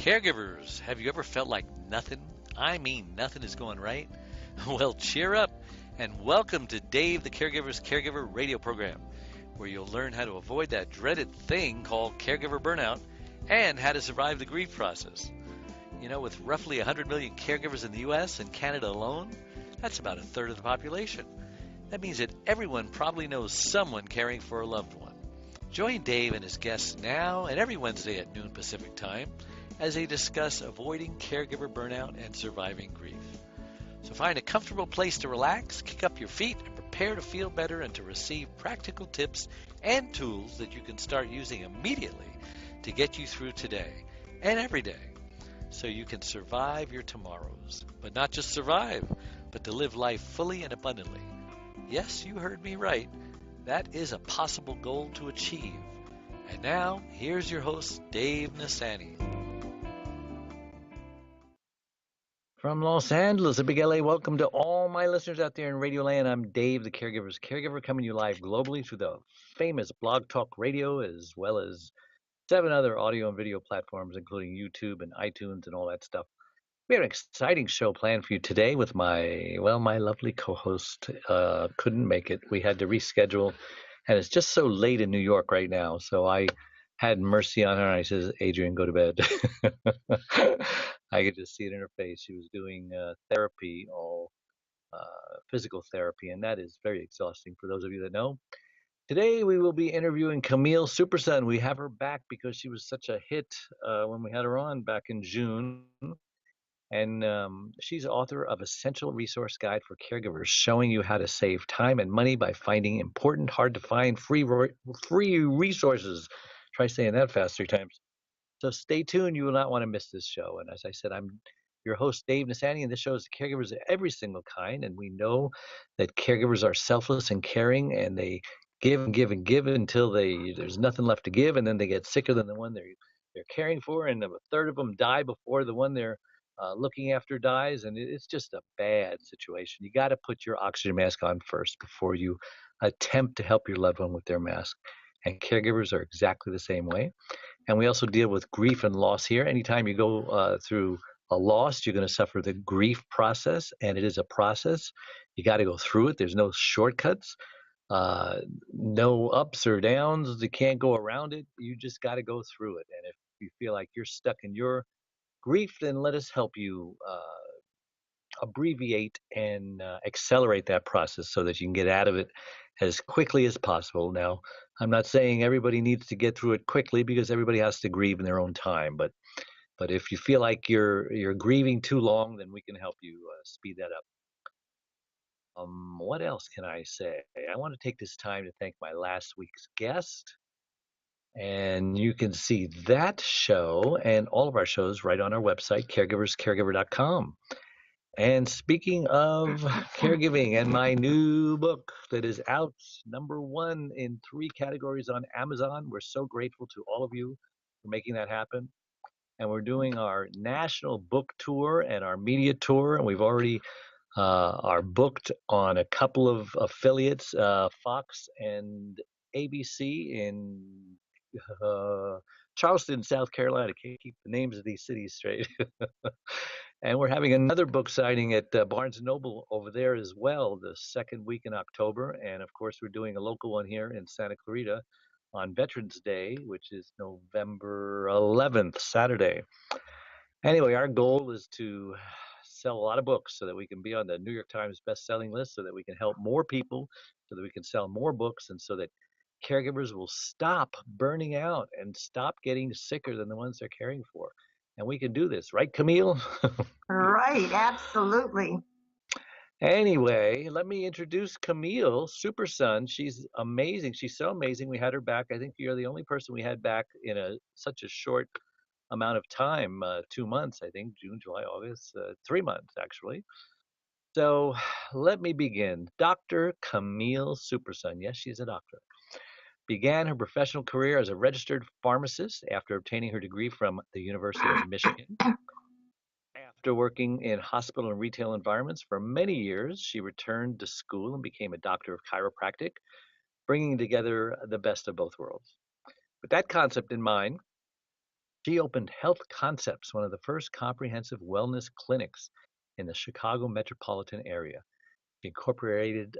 Caregivers, have you ever felt like nothing, I mean nothing is going right? Well, cheer up and welcome to Dave the Caregiver's Caregiver radio program, where you'll learn how to avoid that dreaded thing called caregiver burnout and how to survive the grief process. You know, with roughly 100 million caregivers in the US and Canada alone, that's about a third of the population. That means that everyone probably knows someone caring for a loved one. Join Dave and his guests now and every Wednesday at noon Pacific Time as they discuss avoiding caregiver burnout and surviving grief. So find a comfortable place to relax, kick up your feet, and prepare to feel better and to receive practical tips and tools that you can start using immediately to get you through today and every day so you can survive your tomorrows. But not just survive, but to live life fully and abundantly. Yes, you heard me right. That is a possible goal to achieve. And now, here's your host, Dave Nasani. From Los Angeles, a big LA, welcome to all my listeners out there in Radio Land. I'm Dave, the Caregiver's Caregiver, coming to you live globally through the famous Blog Talk Radio, as well as 7 other audio and video platforms, including YouTube and iTunes and all that stuff. We have an exciting show planned for you today with my lovely co-host couldn't make it. We had to reschedule, and it's just so late in New York right now. So I had mercy on her, and I says, Adrienne, go to bed. I could just see it in her face. She was doing therapy, physical therapy, and that is very exhausting for those of you that know. Today we will be interviewing Camille Superson. We have her back because she was such a hit when we had her on back in June. And she's author of Essential Resource Guide for Caregivers, showing you how to save time and money by finding important, hard-to-find free resources. Try saying that fast 3 times. So stay tuned. You will not want to miss this show. And as I said, I'm your host, Dave Nasani, and this show is caregivers of every single kind. And we know that caregivers are selfless and caring, and they give and give and give until there's nothing left to give, and then they get sicker than the one they're caring for, and a third of them die before the one they're looking after dies, and it's just a bad situation. You got to put your oxygen mask on first before you attempt to help your loved one with their mask. And caregivers are exactly the same way. And we also deal with grief and loss here. Anytime you go through a loss, you're going to suffer the grief process, and it is a process. You got to go through it. There's no shortcuts, no ups or downs. You can't go around it. You just got to go through it. And if you feel like you're stuck in your grief, then let us help you abbreviate and accelerate that process so that you can get out of it as quickly as possible. Now, I'm not saying everybody needs to get through it quickly because everybody has to grieve in their own time. But if you feel like you're grieving too long, then we can help you speed that up. What else can I say? I want to take this time to thank my last week's guest. And you can see that show and all of our shows right on our website, caregiverscaregiver.com. And speaking of caregiving and my new book that is out, #1 in 3 categories on Amazon. We're so grateful to all of you for making that happen. And we're doing our national book tour and our media tour. And we've already are booked on a couple of affiliates, Fox and ABC in Charleston, South Carolina. Can't keep the names of these cities straight. And we're having another book signing at Barnes & Noble over there as well, the 2nd week in October. And of course, we're doing a local one here in Santa Clarita on Veterans Day, which is November 11th, Saturday. Anyway, our goal is to sell a lot of books so that we can be on the New York Times best-selling list, so that we can help more people, so that we can sell more books, and so that caregivers will stop burning out and stop getting sicker than the ones they're caring for. And we can do this, right, Camille? Right, absolutely. Anyway, let me introduce Camille Superson. She's amazing. She's so amazing. We had her back. I think you're the only person we had back in such a short amount of time, 2 months, I think, June, July, August, 3 months, actually. So let me begin. Dr. Camille Superson, yes, she's a doctor, began her professional career as a registered pharmacist after obtaining her degree from the University of Michigan. After working in hospital and retail environments for many years, she returned to school and became a doctor of chiropractic, bringing together the best of both worlds. With that concept in mind, She opened Health Concepts, one of the first comprehensive wellness clinics in the Chicago metropolitan area. She incorporated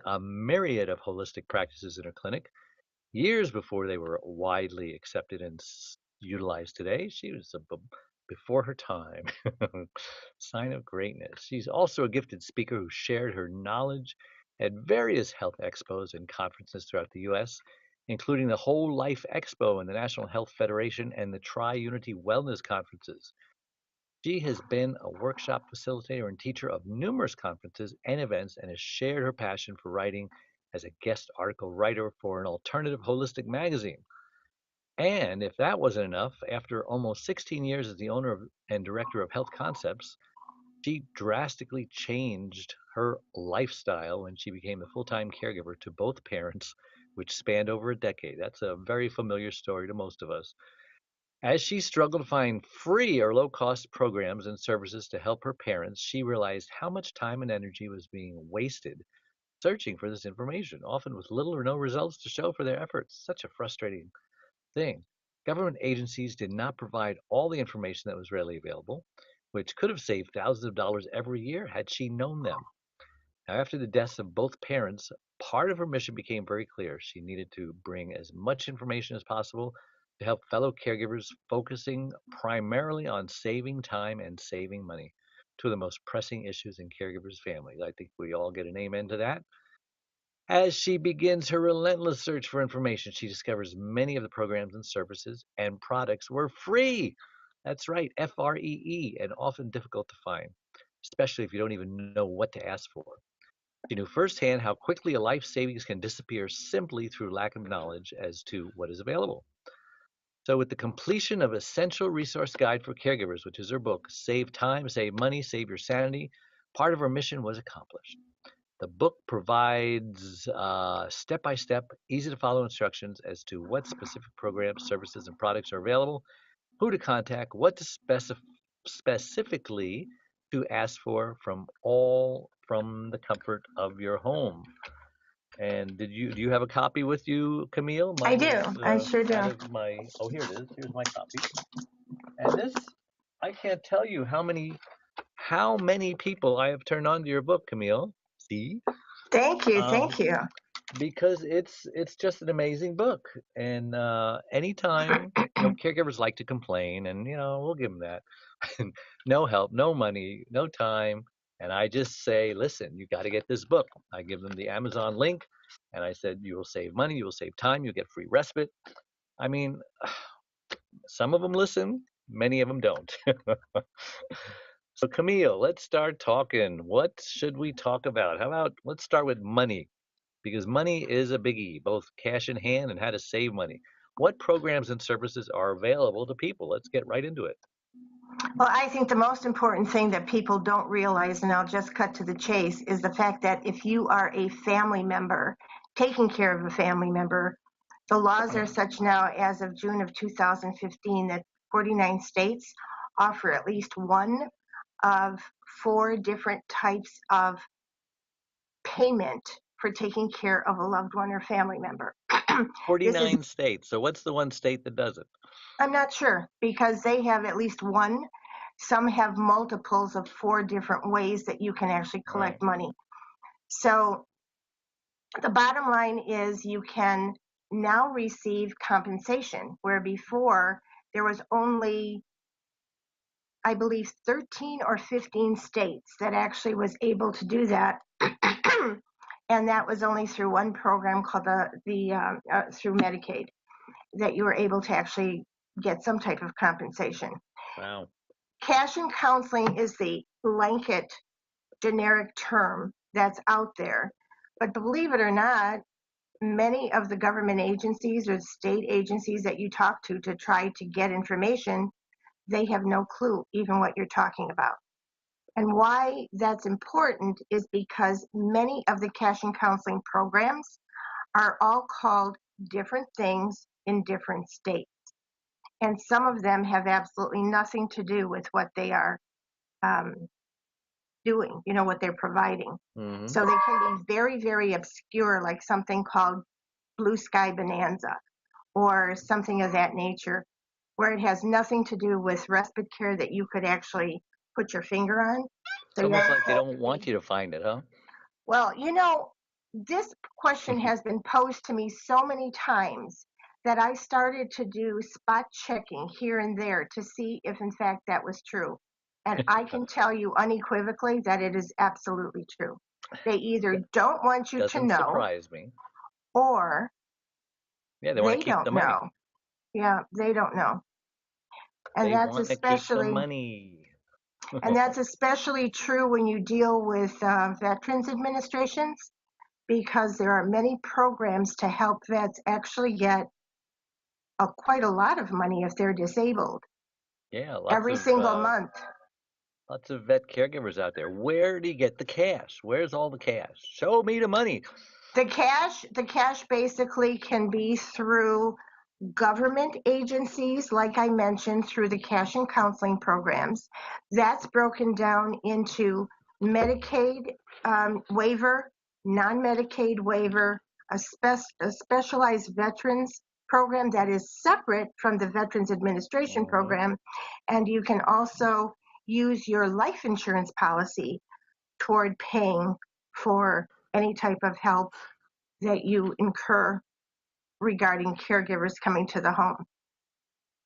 a myriad of holistic practices in her clinic years before they were widely accepted and utilized today. She was before her time. Sign of greatness. She's also a gifted speaker who shared her knowledge at various health expos and conferences throughout the U.S., including the Whole Life Expo and the National Health Federation and the Tri-Unity Wellness Conferences. She has been a workshop facilitator and teacher of numerous conferences and events and has shared her passion for writing as a guest article writer for an alternative holistic magazine. And if that wasn't enough, after almost 16 years as the owner and director of Health Concepts, she drastically changed her lifestyle when she became a full time caregiver to both parents, which spanned over a decade. That's a very familiar story to most of us. As she struggled to find free or low cost programs and services to help her parents, she realized how much time and energy was being wasted searching for this information, often with little or no results to show for their efforts. Such a frustrating thing. Government agencies did not provide all the information that was readily available, which could have saved thousands of dollars every year had she known them. Now, after the deaths of both parents, part of her mission became very clear. She needed to bring as much information as possible to help fellow caregivers, focusing primarily on saving time and saving money, two of the most pressing issues in caregivers' families. I think we all get an amen to that. As she begins her relentless search for information, she discovers many of the programs and services and products were free. That's right, FREE, and often difficult to find, especially if you don't even know what to ask for. She knew firsthand how quickly a life savings can disappear simply through lack of knowledge as to what is available. So, with the completion of Essential Resource Guide for Caregivers, which is her book, Save Time, Save Money, Save Your Sanity, part of her mission was accomplished. The book provides step by step, easy to follow instructions as to what specific programs, services, and products are available, who to contact, what to specifically to ask for from the comfort of your home. And do you have a copy with you, Camille? I Mine do. is I sure do. out of my. Oh, here it is. Here's my copy. And this, I can't tell you how many people I have turned on to your book, Camille. See, Thank you. um, Thank you. because it's just an amazing book. And anytime, caregivers like to complain, and we'll give them that. No help, no money, no time. And I just say, listen, you got to get this book. I give them the Amazon link, and I said, you will save money, you will save time, you'll get free respite. I mean, some of them listen, many of them don't. So, Camille, let's start talking. What should we talk about? How about let's start with money? Because money is a biggie, both cash in hand and how to save money. What programs and services are available to people? Let's get right into it. Well, I think the most important thing that people don't realize, and I'll just cut to the chase, is the fact that if you are a family member, taking care of a family member, the laws are such now as of June of 2015 that 49 states offer at least one of four different types of payment for taking care of a loved one or family member. This is, 49 states. So, what's the one state that does it? I'm not sure because they have at least one. Some have multiples of four different ways that you can actually collect money. So the bottom line is you can now receive compensation, where before there was only, I believe, 13 or 15 states that actually was able to do that. And that was only through one program called through Medicaid that you were able to actually get some type of compensation. Wow. Cash and counseling is the blanket generic term that's out there. But believe it or not, many of the government agencies or state agencies that you talk to try to get information, they have no clue even what you're talking about. And why that's important is because many of the cash and counseling programs are all called different things in different states. And some of them have absolutely nothing to do with what they are doing, what they're providing. Mm-hmm. So they can be very, very obscure, like something called Blue Sky Bonanza or something of that nature. where it has nothing to do with respite care that you could actually put your finger on. It's almost like they don't want you to find it, huh? Well, this question has been posed to me so many times that I started to do spot checking here and there to see if in fact that was true. And I can tell you unequivocally that it is absolutely true. They either don't want you to Doesn't know surprise me. or Yeah, they want they to keep don't the money. know. Yeah, they don't know. And They that's want to keep the especially money. and that's especially true when you deal with veterans administrations, because there are many programs to help vets actually get quite a lot of money if they're disabled Yeah, every single month. lots of vet caregivers out there. Where do you get the cash? Where's all the cash? Show me the money. The cash basically can be through government agencies, like I mentioned, through the cash and counseling programs. That's broken down into Medicaid waiver, non-Medicaid waiver, a specialized veterans program that is separate from the Veterans Administration Hmm. program, and you can also use your life insurance policy toward paying for any type of help that you incur regarding caregivers coming to the home.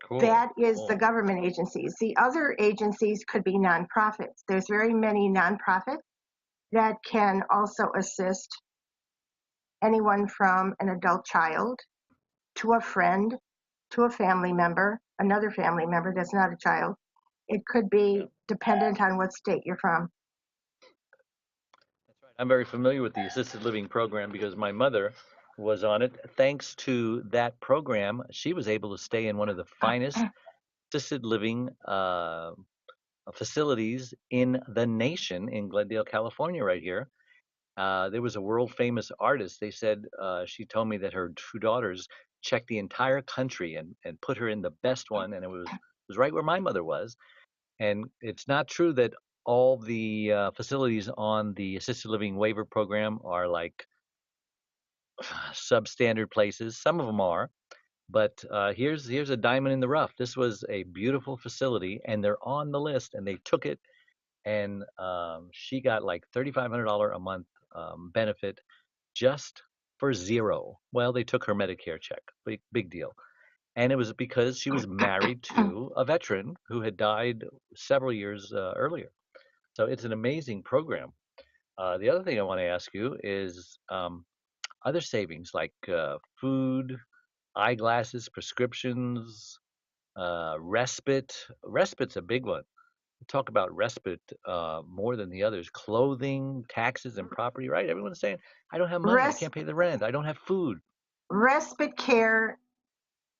Cool. That is the Cool. government agencies. The other agencies could be nonprofits. There's very many nonprofits that can also assist anyone from an adult child to a friend to a family member, another family member that's not a child. It could Yeah, be dependent on what state you're from. that's right. I'm very familiar with the assisted living program because my mother was on it. Thanks to that program, she was able to stay in one of the finest assisted living facilities in the nation in Glendale, California, right here. There was a world famous artist. They said she told me that her two daughters checked the entire country and put her in the best one, and it was right where my mother was. And it's not true that all the facilities on the assisted living waiver program are like substandard places. Some of them are, but here's a diamond in the rough. This was a beautiful facility, and they're on the list, and they took it, and she got like $3,500 a month benefit just for zero. Well, they took her Medicare check. Big deal. And it was because she was married to a veteran who had died several years earlier. So it's an amazing program. The other thing I want to ask you is other savings like food, eyeglasses, prescriptions, respite. Respite's a big one. We talk about respite more than the others. Clothing, taxes, and property, right? Everyone's saying, I don't have money. I Res- can't pay the rent. I don't have food. Respite care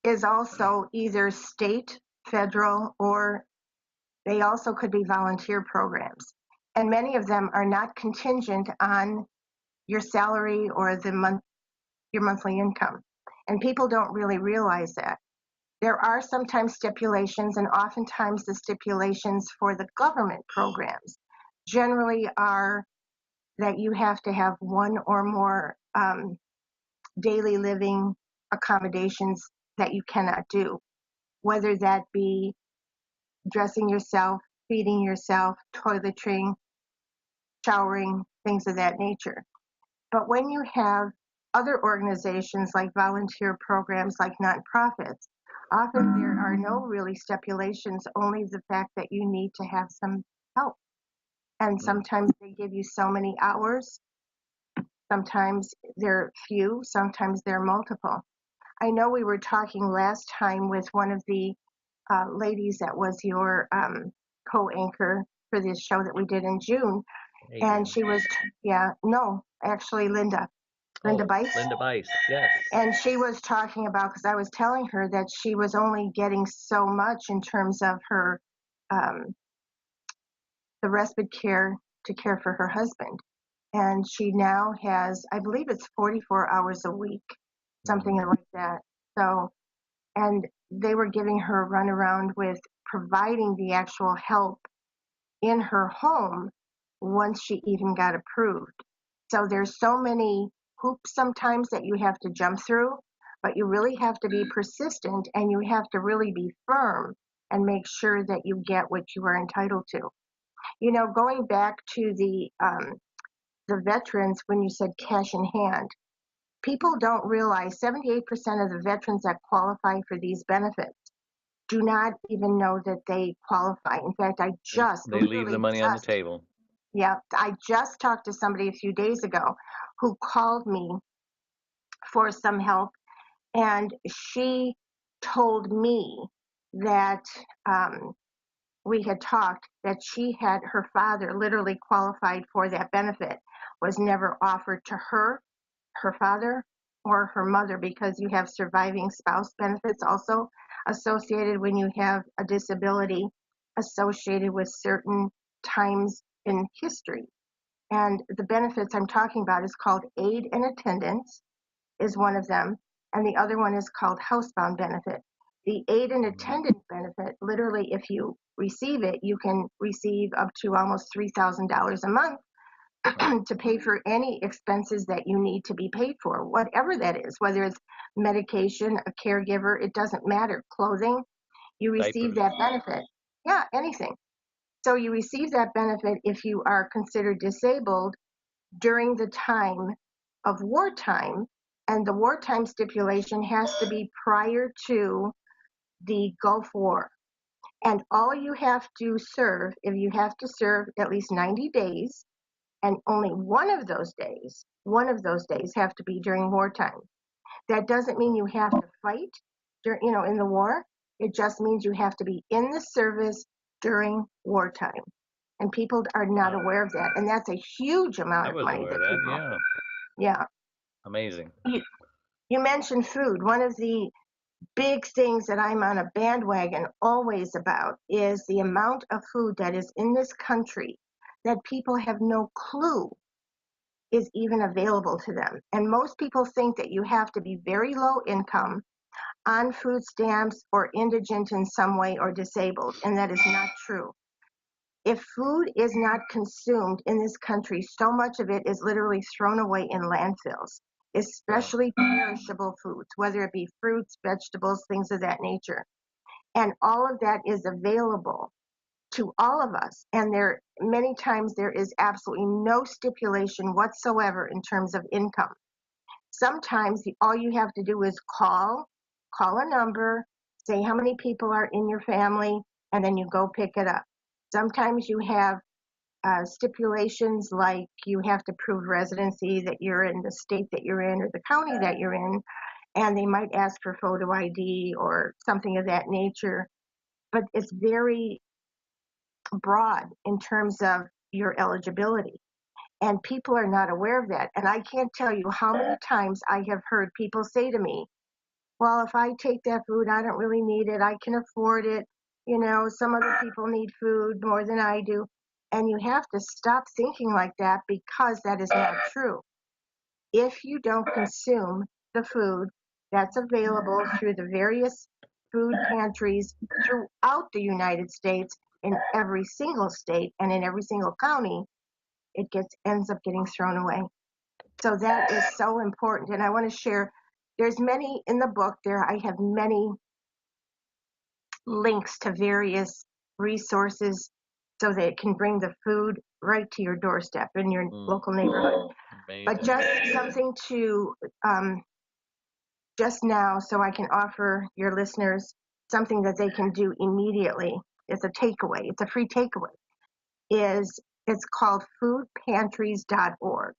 is also either state, federal, or they also could be volunteer programs. And many of them are not contingent on your salary or your monthly income. And people don't really realize that. There are sometimes stipulations, and oftentimes the stipulations for the government programs generally are that you have to have one or more daily living accommodations that you cannot do, whether that be dressing yourself, feeding yourself, toiletring, showering, things of that nature. But when you have other organizations like volunteer programs, like nonprofits, often there are no really stipulations, only the fact that you need to have some help. And Mm. sometimes they give you so many hours, sometimes they're few, sometimes they're multiple. I know we were talking last time with one of the ladies that was your co-anchor for this show that we did in June, and Adrienne. she was, yeah, no, actually Linda Oh, Bice. Linda Bice. Yes. And she was talking about, because I was telling her that she was only getting so much in terms of her, um, the respite care to care for her husband. And she now has, I believe it's 44 hours a week, something Hmm. like that. So, and they were giving her a runaround with providing the actual help in her home once she even got approved. So there's so many hoops sometimes that you have to jump through. but you really have to be persistent, and you have to really be firm and make sure that you get what you are entitled to. Going back to the veterans, when you said cash in hand, people don't realize 78% of the veterans that qualify for these benefits do not even know that they qualify. In fact, They leave the money on the table. Yeah, I just talked to somebody a few days ago who called me for some help, and she told me that we had talked, that her father literally qualified for that benefit, was never offered to her father, or her mother, because you have surviving spouse benefits also associated when you have a disability associated with certain times in history. And the benefits I'm talking about is called aid and attendance, is one of them, and the other one is called housebound benefit. The aid and attendance benefit, literally, if you receive it, you can receive up to almost $3,000 a month to pay for any expenses that you need to be paid for, whatever that is, whether it's medication, a caregiver, it doesn't matter, clothing, you receive that benefit. Yeah, anything. So you receive that benefit if you are considered disabled during the time of wartime, and the wartime stipulation has to be prior to the Gulf War. And all you have to serve, if you have to serve at least 90 days, and only one of those days have to be during wartime. That doesn't mean you have to fight in the war. It just means you have to be in the service during wartime. And people are not aware of that. And that's a huge amount of money that people. Yeah. Amazing. You mentioned food. One of the big things that I'm on a bandwagon always about is the amount of food that is in this country that people have no clue is even available to them. And most people think that you have to be very low income, on food stamps, or indigent in some way, or disabled, and that is not true. If food is not consumed in this country, so much of it is literally thrown away in landfills, especially perishable foods, whether it be fruits, vegetables, things of that nature. And all of that is available to all of us. And many times there is absolutely no stipulation whatsoever in terms of income. Sometimes all you have to do is call a number, say how many people are in your family, and then you go pick it up. Sometimes you have stipulations like you have to prove residency, that you're in the state that you're in or the county that you're in, and they might ask for photo ID or something of that nature. But it's very broad in terms of your eligibility. And people are not aware of that. And I can't tell you how many times I have heard people say to me, well, if I take that food, I don't really need it. I can afford it. Some other people need food more than I do. And you have to stop thinking like that, because that is not true. If you don't consume the food that's available through the various food pantries throughout the United States, in every single state and in every single county, it ends up getting thrown away. So that is so important. And I want to share, there's many in the book there. I have many links to various resources so that it can bring the food right to your doorstep in your local neighborhood. Amazing. But just something to just now, so I can offer your listeners something that they can do immediately. It's a takeaway. It's a free takeaway. It's called foodpantries.org.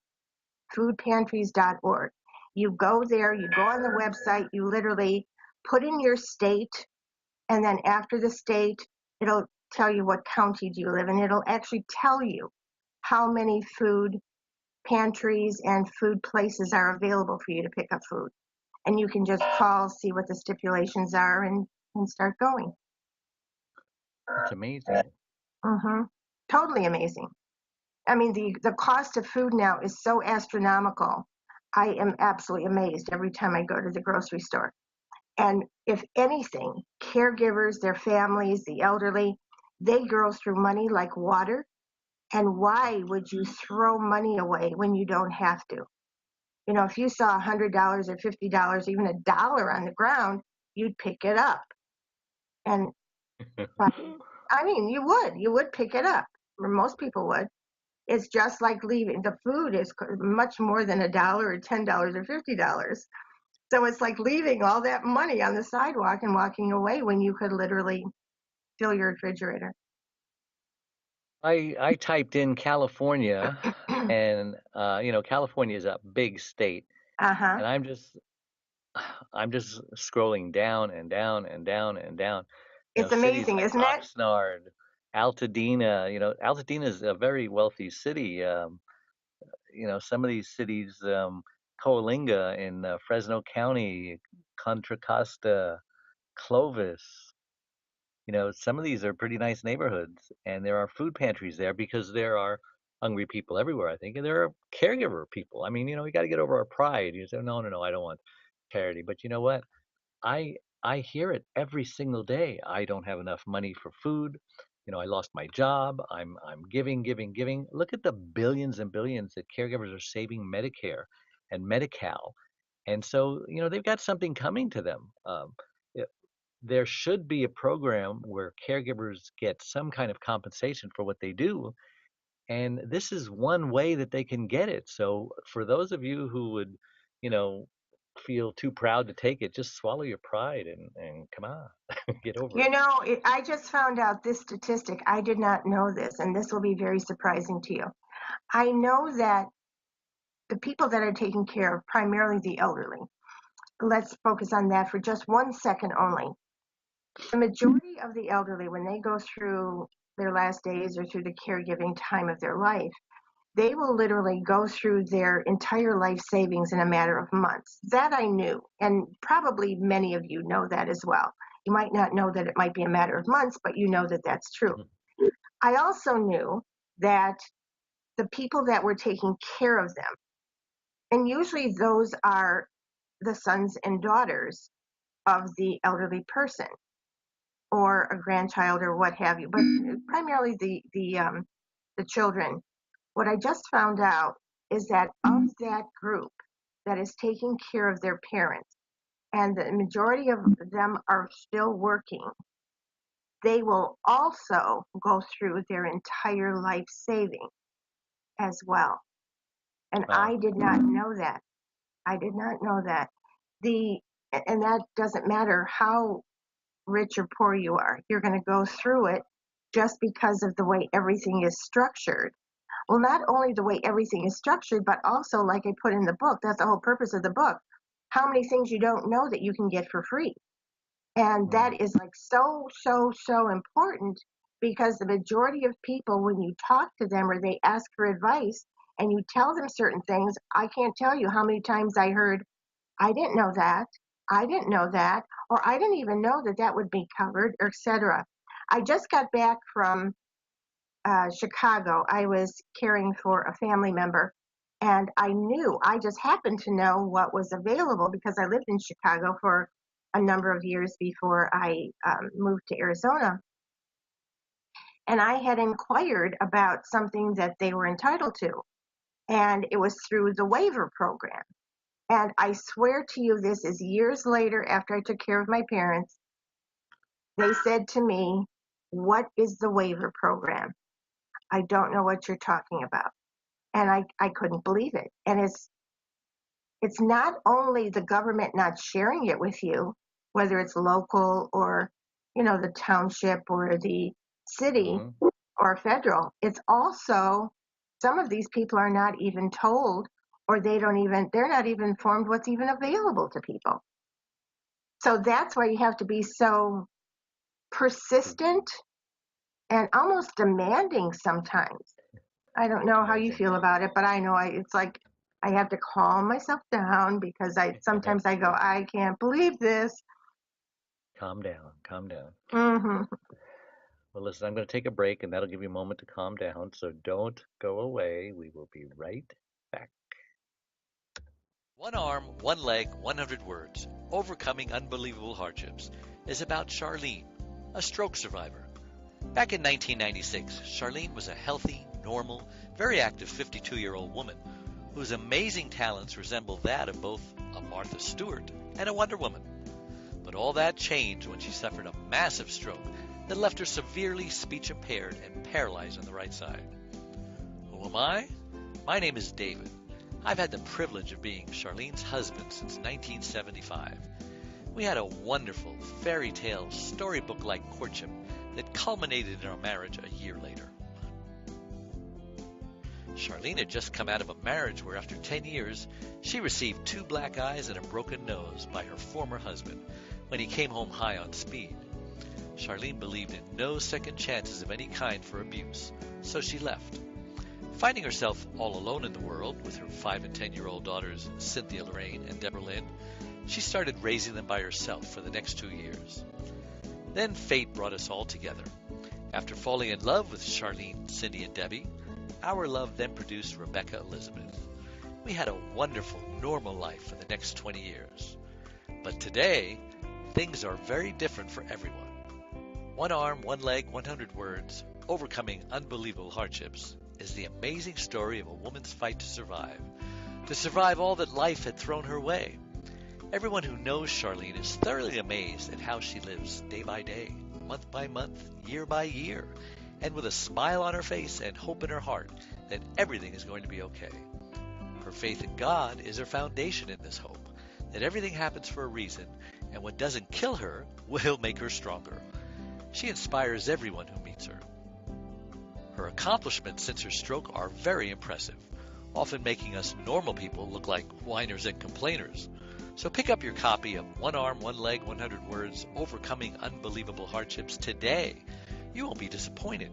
Foodpantries.org. You go there, you go on the website, you literally put in your state, and then after the state, it'll tell you what county do you live in. It'll actually tell you how many food pantries and food places are available for you to pick up food. And you can just call, see what the stipulations are, and start going. That's amazing. Totally amazing. I mean, the cost of food now is so astronomical. I am absolutely amazed every time I go to the grocery store. And if anything, caregivers, their families, the elderly, they go through money like water. And why would you throw money away when you don't have to? If you saw $100 or $50, even $1 on the ground, you'd pick it up. And you would pick it up. Most people would. It's just like leaving. The food is much more than $1 or $10 or $50. So it's like leaving all that money on the sidewalk and walking away when you could literally fill your refrigerator. I typed in California, and California is a big state, Uh-huh. and I'm just scrolling down and down and down and down. It's Cities amazing, like isn't it? Oxnard, Altadena. Altadena is a very wealthy city. Some of these cities, Coalinga in Fresno County, Contra Costa, Clovis. Some of these are pretty nice neighborhoods, and there are food pantries there because there are hungry people everywhere, I think, and there are caregiver people. I mean, we got to get over our pride. You say, no, no, no, I don't want charity. But you know what? I I hear it every single day. I don't have enough money for food. I lost my job. I'm giving, giving, giving. Look at the billions and billions that caregivers are saving Medicare and Medi-Cal. And so, they've got something coming to them. Yeah, there should be a program where caregivers get some kind of compensation for what they do. And this is one way that they can get it. So for those of you who would, you know, feel too proud to take it, just swallow your pride and come on, get over it. I just found out this statistic. I did not know this, and this will be very surprising to you. I know that the people that are taking care of primarily the elderly, let's focus on that for just 1 second only. The majority of the elderly, when they go through their last days or through the caregiving time of their life, they will literally go through their entire life savings in a matter of months. That I knew, and probably many of you know that as well. You might not know that it might be a matter of months, but you know that that's true. I also knew that the people that were taking care of them, and usually those are the sons and daughters of the elderly person or a grandchild or what have you, but primarily the children. What I just found out is that of that group that is taking care of their parents, and the majority of them are still working, they will also go through their entire life saving as well. And Wow. I did not know that. I did not know that. And that doesn't matter how rich or poor you are. You're going to go through it just because of the way everything is structured. Well, not only the way everything is structured, but also, like I put in the book, that's the whole purpose of the book, how many things you don't know that you can get for free. And that is like so, so, so important, because the majority of people, when you talk to them or they ask for advice and you tell them certain things, I can't tell you how many times I heard, I didn't know that, I didn't know that, or I didn't even know that that would be covered, or etc. I just got back from Chicago. I was caring for a family member, and I just happened to know what was available because I lived in Chicago for a number of years before I moved to Arizona. And I had inquired about something that they were entitled to, and it was through the waiver program. And I swear to you, this is years later after I took care of my parents. They said to me, "What is the waiver program? I don't know what you're talking about." And I couldn't believe it. And it's not only the government not sharing it with you, whether it's local or, the township or the city or federal, it's also some of these people are not even told, or they're not even informed what's even available to people. So that's why you have to be so persistent and almost demanding sometimes. I don't know how you Amazing. feel about it, but I know it's like I have to calm myself down because sometimes I go, I can't believe this. Calm down, calm down. Hmm. Well, listen, I'm going to take a break, and that'll give you a moment to calm down. So don't go away. We will be right back. One Arm, One Leg, 100 Words, Overcoming Unbelievable Hardships, is about Charlene, a stroke survivor. Back in 1996, Charlene was a healthy, normal, very active 52-year-old woman whose amazing talents resemble that of both a Martha Stewart and a Wonder Woman. But all that changed when she suffered a massive stroke that left her severely speech impaired and paralyzed on the right side. Who am I? My name is David. I've had the privilege of being Charlene's husband since 1975. We had a wonderful fairy tale storybook-like courtship that culminated in our marriage a year later. Charlene had just come out of a marriage where after 10 years, she received 2 black eyes and a broken nose by her former husband when he came home high on speed. Charlene believed in no second chances of any kind for abuse, so she left. Finding herself all alone in the world with her 5 and 10-year-old daughters, Cynthia Lorraine and Deborah Lynn, she started raising them by herself for the next 2 years. Then fate brought us all together. After falling in love with Charlene, Cindy, and Debbie, our love then produced Rebecca Elizabeth. We had a wonderful, normal life for the next 20 years. But today, things are very different for everyone. 1 arm, 1 leg, 100 words, overcoming unbelievable hardships is the amazing story of a woman's fight to survive all that life had thrown her way. Everyone who knows Charlene is thoroughly amazed at how she lives day by day, month by month, year by year, and with a smile on her face and hope in her heart that everything is going to be okay. Her faith in God is her foundation in this hope, that everything happens for a reason, and what doesn't kill her will make her stronger. She inspires everyone who meets her. Her accomplishments since her stroke are very impressive, often making us normal people look like whiners and complainers. So pick up your copy of 1 arm, 1 leg, 100 words, Overcoming Unbelievable Hardships today. You won't be disappointed.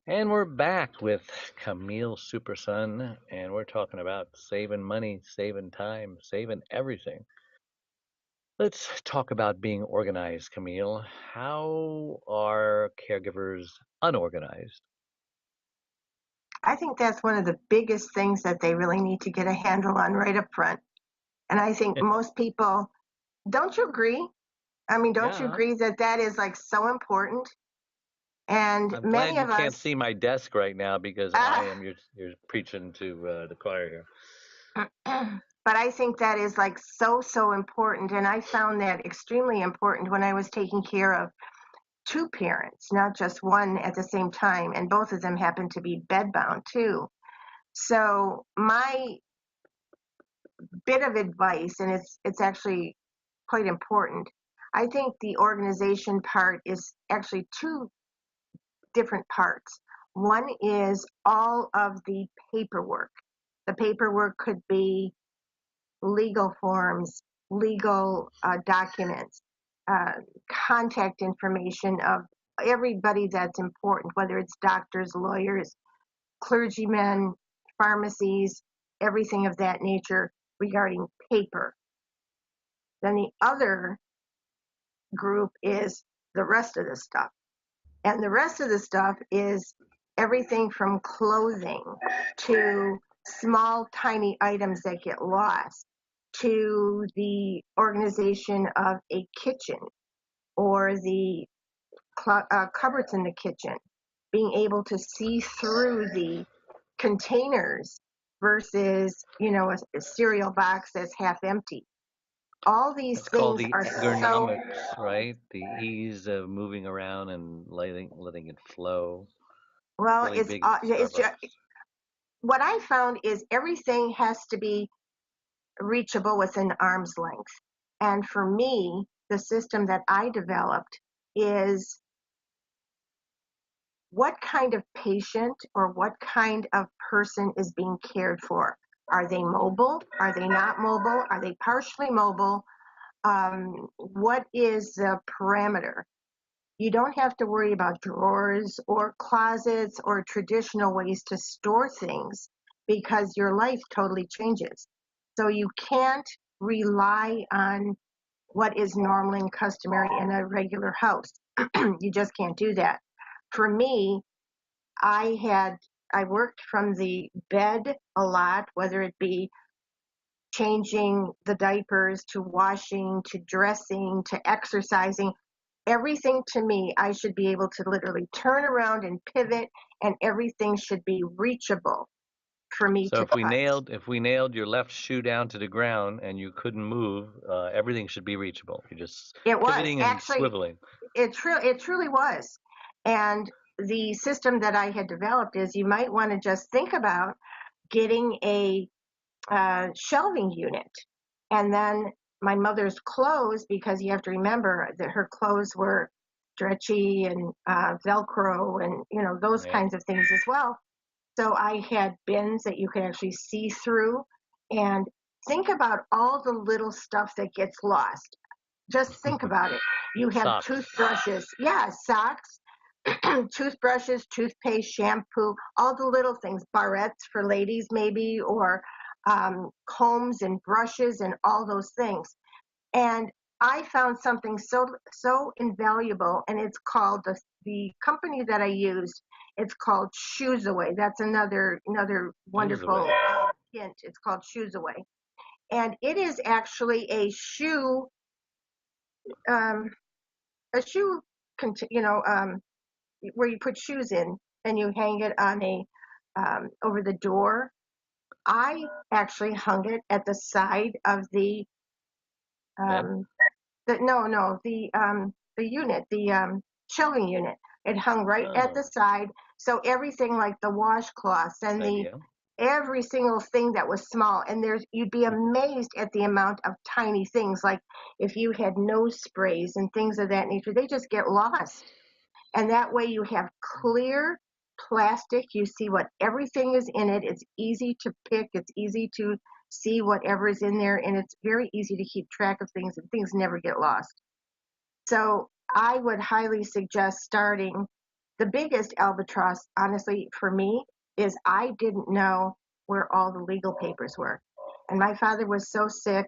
And we're back with Camille Superson, and we're talking about saving money, saving time, saving everything. Let's talk about being organized, Camille. How are caregivers unorganized? I think that's one of the biggest things that they really need to get a handle on right up front. And I think most people, don't you agree? I mean, don't you Yeah. agree that that is like so important? And I'm glad many you of can't us, see my desk right now because I am you're preaching to the choir here. but I think that is like so important. And I found that extremely important when I was taking care of 2 parents, not just one at the same time. And both of them happened to be bedbound too. So my bit of advice, and it's actually quite important. I think the organization part is actually 2 different parts. One is all of the paperwork. The paperwork could be legal forms, legal documents, uh, contact information of everybody that's important, whether it's doctors, lawyers, clergymen, pharmacies, everything of that nature regarding paper. Then the other group is the rest of the stuff. And the rest of the stuff is everything from clothing to small, tiny items that get lost to the organization of a kitchen or the cupboards in the kitchen, being able to see through the containers versus, a cereal box that's half empty. All these It's called things the are so, ergonomics, right? The ease of moving around and letting it flow. well, Really big at it's just, Starbucks. what I found is everything has to be reachable within arm's length. And for me, the system that I developed is what kind of patient or what kind of person is being cared for. Are they mobile? Are they not mobile? Are they partially mobile? What is the parameter? You don't have to worry about drawers or closets or traditional ways to store things because your life totally changes. So you can't rely on what is normal and customary in a regular house. You just can't do that. For me, I worked from the bed a lot, whether it be changing the diapers to washing to dressing to exercising. Everything to me, I should be able to literally turn around and pivot, and everything should be reachable for me So to if we touch. nailed your left shoe down to the ground and you couldn't move, everything should be reachable. You're just It was pivoting and actually, swiveling. it truly was. And the system that I had developed is you might want to just think about getting a shelving unit. And then my mother's clothes, because you have to remember that her clothes were stretchy and Velcro and, those Yeah. kinds of things as well. So I had bins that you could actually see through, and think about all the little stuff that gets lost. Just think about it. You have Socks. toothbrushes, yeah, socks, toothbrushes, toothpaste, shampoo, all the little things, barrettes for ladies maybe, or combs and brushes and all those things. And I found something so invaluable, and it's called the company that I used. It's called Shoes Away. That's another wonderful Away. hint. It's called Shoes Away, and it is actually um, a shoe, where you put shoes in and you hang it on over the door. I actually hung it at the side of the um, the unit, the shelving unit. It hung right at the side, so everything like the washcloths and every single thing that was small. And you'd be amazed at the amount of tiny things, like if you had nose sprays and things of that nature, they just get lost. And that way you have clear plastic. You see what everything is in it. It's easy to pick. It's easy to see whatever is in there. And it's very easy to keep track of things, and things never get lost. So I would highly suggest starting. The biggest albatross, honestly, for me, is I didn't know where all the legal papers were. And my father was so sick,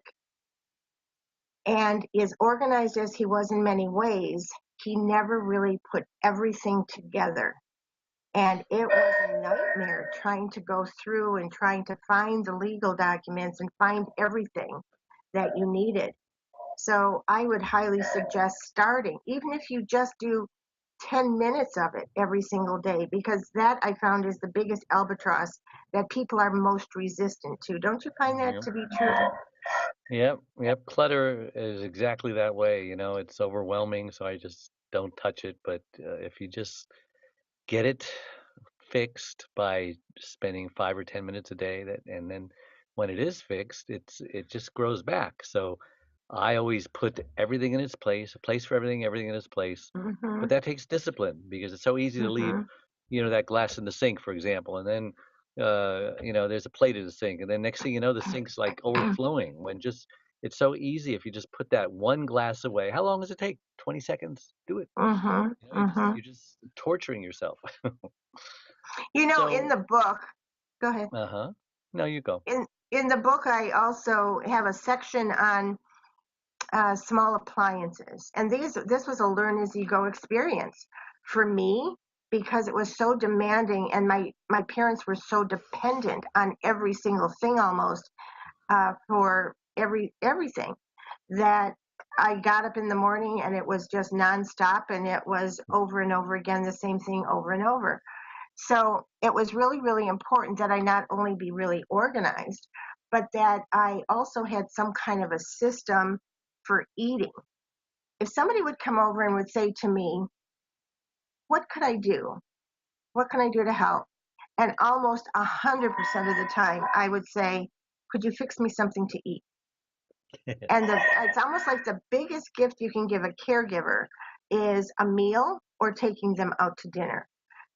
and as organized as he was in many ways, he never really put everything together. And it was a nightmare trying to go through and trying to find the legal documents and find everything that you needed. So I would highly suggest starting, even if you just do 10 minutes of it every single day, because that I found is the biggest albatross that people are most resistant to. Don't you find that to be true? Yep. Clutter is exactly that way. It's overwhelming, so I just don't touch it. But if you just get it fixed by spending 5 or 10 minutes a day, and then when it is fixed, it just grows back. So I always put everything in its place, a place for everything, everything in its place. Mm-hmm. But that takes discipline, because it's so easy to leave, that glass in the sink, for example, and then there's a plate in the sink, and then next thing you know, the sink's like overflowing. It's so easy if you just put that one glass away. How long does it take? 20 seconds? Do it. You're just torturing yourself. In So, the book, go ahead. No, you go. In the book, I also have a section on small appliances, and this was a learn as you go experience for me, because it was so demanding, and my parents were so dependent on every single thing almost, for everything, that I got up in the morning and it was just nonstop, and it was over and over again, the same thing over and over. So it was really, really important that I not only be really organized, but that I also had some kind of a system for eating. If somebody would come over and would say to me, what could I do? What can I do to help? And almost 100% of the time, I would say, could you fix me something to eat? And it's almost like the biggest gift you can give a caregiver is a meal or taking them out to dinner,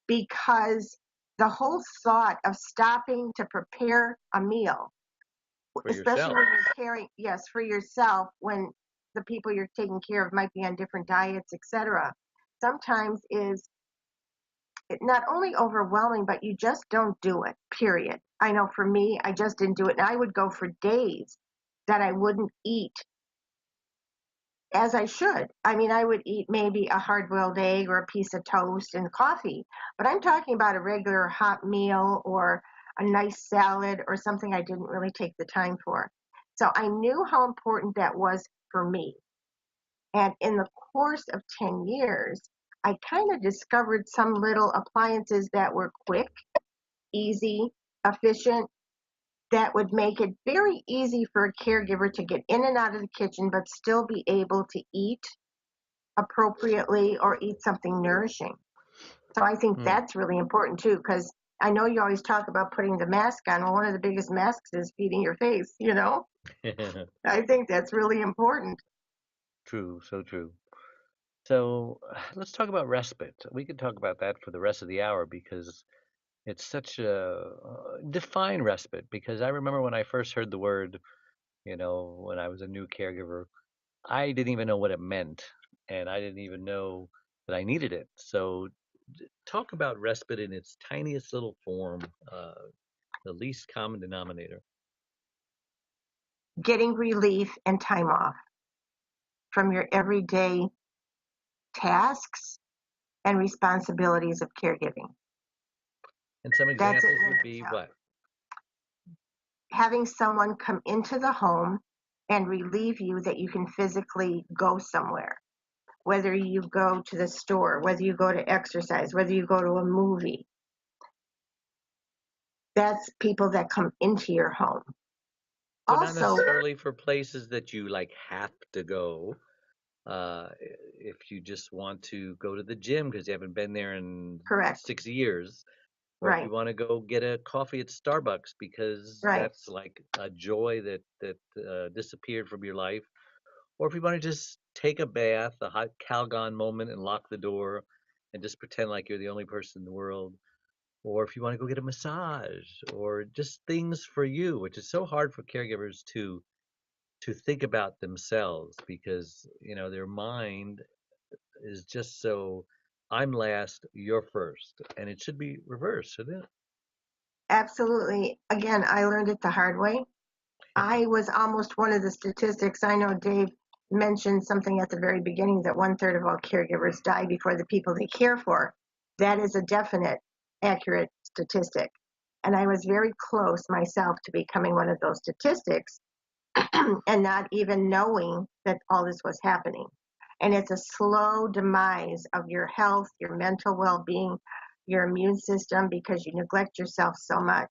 because the whole thought of stopping to prepare a meal, For especially yourself. when you're caring, yes, for yourself, when the people you're taking care of might be on different diets, etc., sometimes is not only overwhelming, but you just don't do it, period. I know for me, I just didn't do it. And I would go for days that I wouldn't eat as I should. I mean, I would eat maybe a hard-boiled egg or a piece of toast and coffee, but I'm talking about a regular hot meal or a nice salad or something I didn't really take the time for. So I knew how important that was for me. And in the course of 10 years, I kind of discovered some little appliances that were quick, easy, efficient, that would make it very easy for a caregiver to get in and out of the kitchen, but still be able to eat appropriately or eat something nourishing. So I think that's really important too, because I know you always talk about putting the mask on. Well, one of the biggest masks is feeding your face, you know? I think that's really important. True, so true. So let's talk about respite. We could talk about that for the rest of the hour because it's such a define respite. Because I remember when I first heard the word, when I was a new caregiver, I didn't even know what it meant, and I didn't even know that I needed it. So talk about respite in its tiniest little form, the least common denominator. Getting relief and time off from your everyday tasks and responsibilities of caregiving. And some That's it examples in a would be nutshell. what? Having someone come into the home and relieve you that you can physically go somewhere, whether you go to the store, whether you go to exercise, whether you go to a movie. That's people that come into your home. So not Also, necessarily for places that you like have to go. If you just want to go to the gym because you haven't been there in correct, 6 years, or if right, you want to go get a coffee at Starbucks because right. that's like a joy that disappeared from your life, or if you want to just take a bath, a hot Calgon moment, and lock the door, and just pretend like you're the only person in the world, or if you want to go get a massage, or just things for you, which is so hard for caregivers to think about themselves because their mind is just so I'm last, you're first, and it should be reversed, shouldn't it? Absolutely. Again, I learned it the hard way. I was almost one of the statistics. I know Dave mentioned something at the very beginning that 1/3 of all caregivers die before the people they care for. That is a definite, accurate statistic. And I was very close myself to becoming one of those statistics and not even knowing that all this was happening. And it's a slow demise of your health, your mental well being, your immune system because you neglect yourself so much.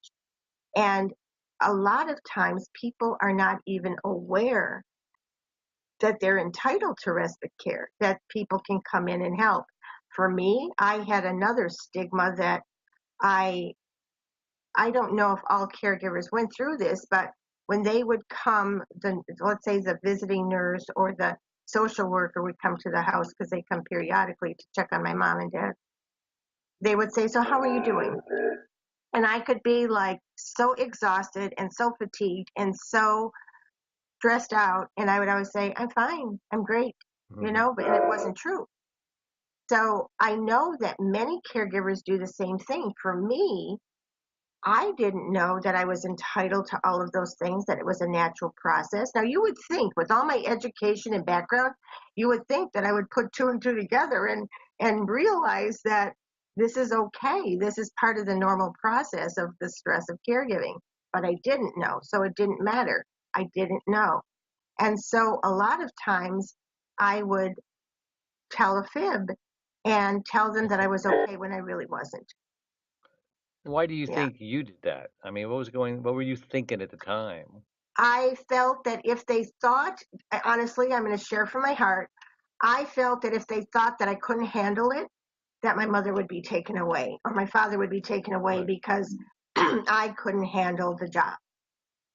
And a lot of times people are not even aware that they're entitled to respite care, that people can come in and help. For me, I had another stigma that I I don't know if all caregivers went through this, but when they would come, let's say the visiting nurse or the social worker would come to the house because they come periodically to check on my mom and dad. They would say, "So how are you doing?" And I could be like so exhausted and so fatigued and so stressed out, and I would always say, "I'm fine, I'm great," but it wasn't true. So I know that many caregivers do the same thing. For me, I didn't know that I was entitled to all of those things, that it was a natural process. Now, you would think, with all my education and background, you would think that I would put two and two together and realize that this is okay. This is part of the normal process of the stress of caregiving. But I didn't know, so it didn't matter. I didn't know. And so a lot of times I would tell a fib and tell them that I was okay when I really wasn't. Why do you Yeah. think you did that? I mean, what were you thinking at the time? I felt that if they thought, honestly, I'm going to share from my heart, I felt that if they thought that I couldn't handle it, that my mother would be taken away or my father would be taken away Right. because I couldn't handle the job.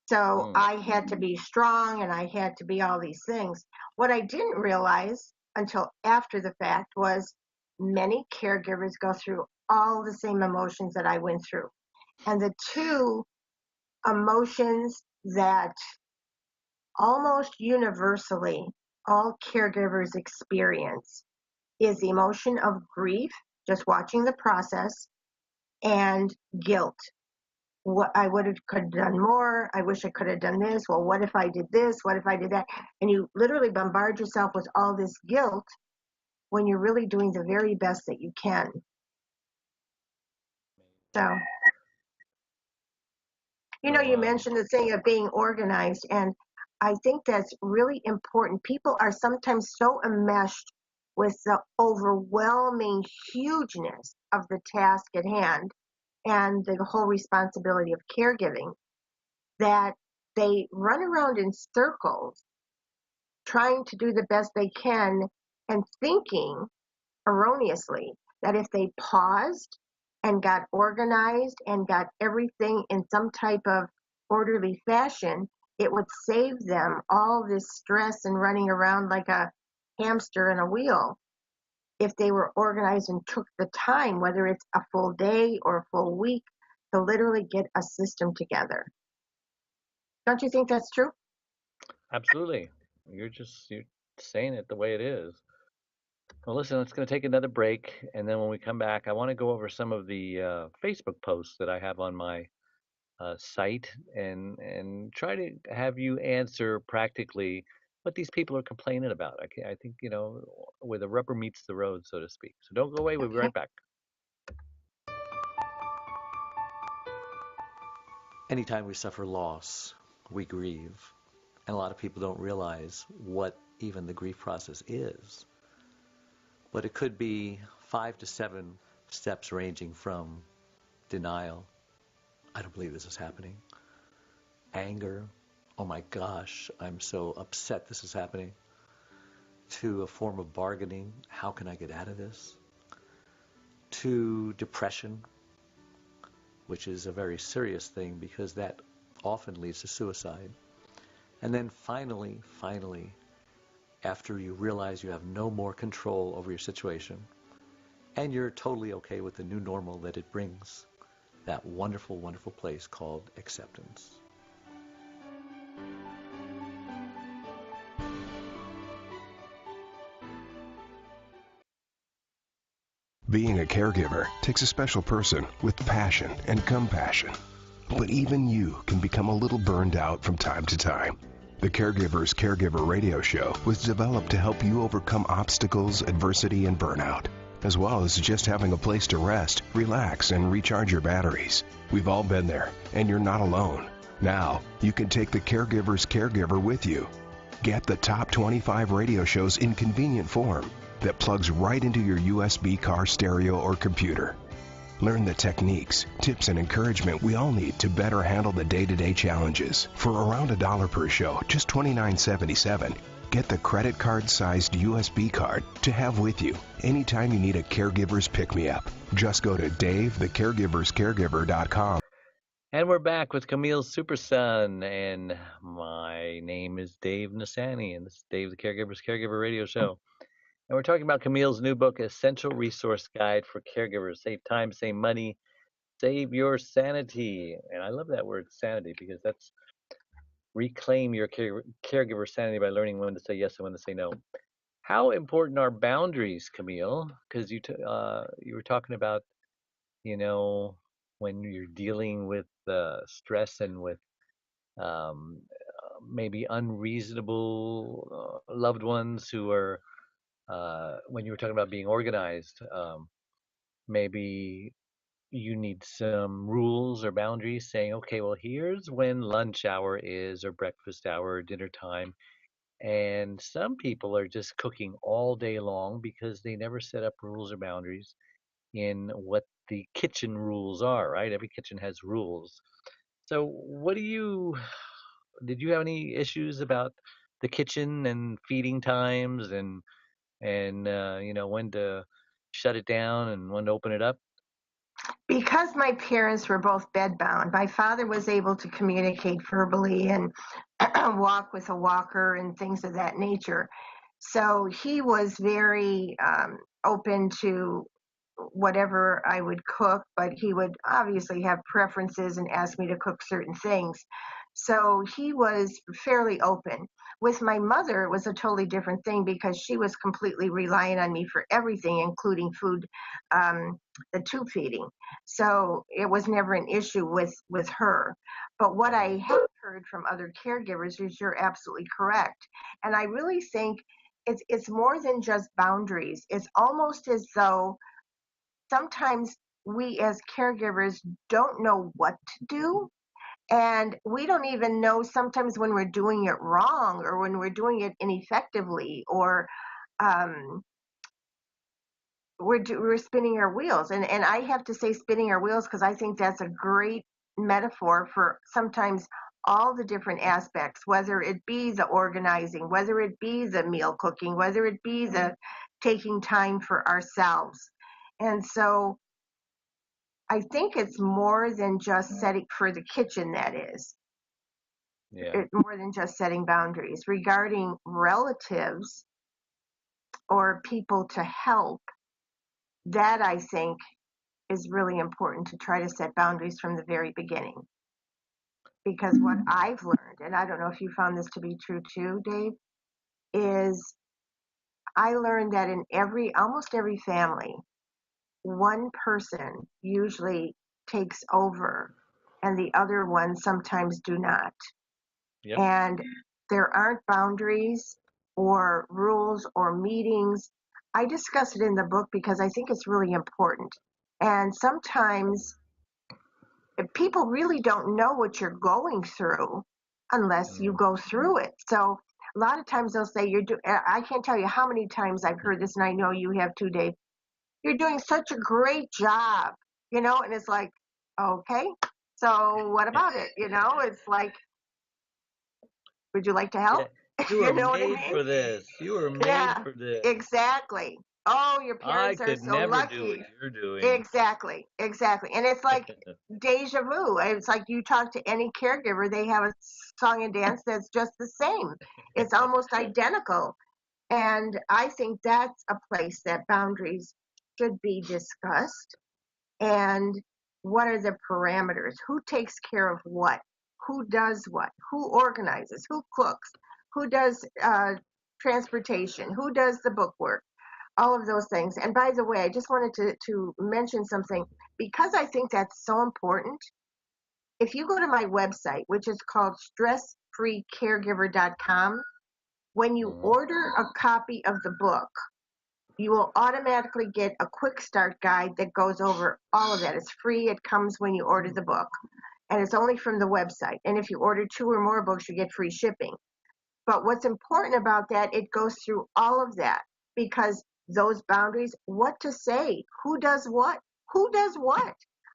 So Mm. I had to be strong and I had to be all these things. What I didn't realize until after the fact was many caregivers go through all the same emotions that I went through. And the two emotions that almost universally all caregivers experience is the emotion of grief, just watching the process, and guilt. What I would have could have done more. I wish I could have done this. Well, what if I did this? What if I did that? And you literally bombard yourself with all this guilt when you're really doing the very best that you can. So, you So, mentioned the thing of being organized, and I think that's really important. People are sometimes so enmeshed with the overwhelming hugeness of the task at hand and the whole responsibility of caregiving, that they run around in circles trying to do the best they can and thinking erroneously that if they paused and got organized and got everything in some type of orderly fashion, it would save them all this stress and running around like a hamster in a wheel if they were organized and took the time, whether it's a full day or a full week, to literally get a system together. Don't you think that's true? Absolutely. You're saying it the way it is. Well, listen, it's going to take another break, and then when we come back, I want to go over some of the Facebook posts that I have on my site, and try to have you answer practically what these people are complaining about. I think where the rubber meets the road, so to speak. So don't go away. We'll be Okay. right back. Anytime we suffer loss, we grieve. And a lot of people don't realize what even the grief process is. But it could be 5 to 7 steps ranging from denial, I don't believe this is happening, anger, oh my gosh, I'm so upset this is happening, to a form of bargaining, how can I get out of this, to depression, which is a very serious thing because that often leads to suicide. And then finally, after you realize you have no more control over your situation and you're totally okay with the new normal that it brings, that wonderful, wonderful place called acceptance. Being a caregiver takes a special person with passion and compassion. But even you can become a little burned out from time to time. The Caregiver's Caregiver radio show was developed to help you overcome obstacles, adversity, and burnout, as well as just having a place to rest, relax, and recharge your batteries. We've all been there, and you're not alone. Now, you can take the Caregiver's Caregiver with you. Get the top 25 radio shows in convenient form that plugs right into your USB car stereo or computer. Learn the techniques, tips, and encouragement we all need to better handle the day-to-day challenges. For around $1 per show, just $29.77, get the credit card-sized USB card to have with you anytime you need a caregiver's pick-me-up. Just go to DaveTheCaregiversCaregiver.com. And we're back with Camille Superson, and my name is Dave Nasani, and this is Dave the Caregiver's Caregiver Radio Show. And we're talking about Camille's new book, Essential Resource Guide for Caregivers. Save time, save money, save your sanity. And I love that word, sanity, because that's reclaim your caregiver sanity by learning when to say yes and when to say no. How important are boundaries, Camille? Because you were talking about, when you're dealing with stress and with maybe unreasonable loved ones who are, when you were talking about being organized, maybe you need some rules or boundaries saying, okay, well, here's when lunch hour is, or breakfast hour, or dinner time. And some people are just cooking all day long because they never set up rules or boundaries in what the kitchen rules are, right? Every kitchen has rules. So did you have any issues about the kitchen and feeding times and when to shut it down and when to open it up? Because my parents were both bedbound, my father was able to communicate verbally and walk with a walker and things of that nature. So he was very open to whatever I would cook, but he would obviously have preferences and ask me to cook certain things. So he was fairly open. With my mother, it was a totally different thing because she was completely relying on me for everything, including food, the tube feeding. So it was never an issue with her. But what I have heard from other caregivers is you're absolutely correct. And I really think it's more than just boundaries. It's almost as though sometimes we as caregivers don't know what to do, and we don't even know sometimes when we're doing it wrong or when we're doing it ineffectively, or um, we're spinning our wheels, and I have to say spinning our wheels because I think that's a great metaphor for sometimes all the different aspects, whether it be the organizing, whether it be the meal cooking, whether it be the taking time for ourselves. And so I think it's more than just setting for the kitchen, that is. Yeah. It's more than just setting boundaries. Regarding relatives or people to help, that I think is really important to try to set boundaries from the very beginning. Because what I've learned, and I don't know if you found this to be true too, Dave, is I learned that in almost every family, one person usually takes over and the other one sometimes do not. Yep. And there aren't boundaries or rules or meetings. I discuss it in the book because I think it's really important. And sometimes people really don't know what you're going through unless you go through it. So a lot of times they'll say I can't tell you how many times I've heard this, and I know you have too, Dave. You're doing such a great job, and it's like, okay, so what about it? It's like, would you like to help? Yeah. You You were know what I made mean? for this. You were made Yeah, for this. exactly. Oh, your I parents are could so never do what lucky. you're doing. Exactly. And it's like deja vu. It's like you talk to any caregiver, they have a song and dance that's just the same. It's almost identical. And I think that's a place that boundaries should be discussed. And what are the parameters? Who takes care of what? Who does what? Who organizes? Who cooks? Who does transportation? Who does the book work? All of those things. And by the way, I just wanted to mention something because I think that's so important. If you go to my website, which is called stressfreecaregiver.com, when you order a copy of the book, you will automatically get a quick start guide that goes over all of that. It's free. It comes when you order the book, and it's only from the website. And if you order 2 or more books, you get free shipping. But what's important about that, it goes through all of that because those boundaries, what to say, who does what,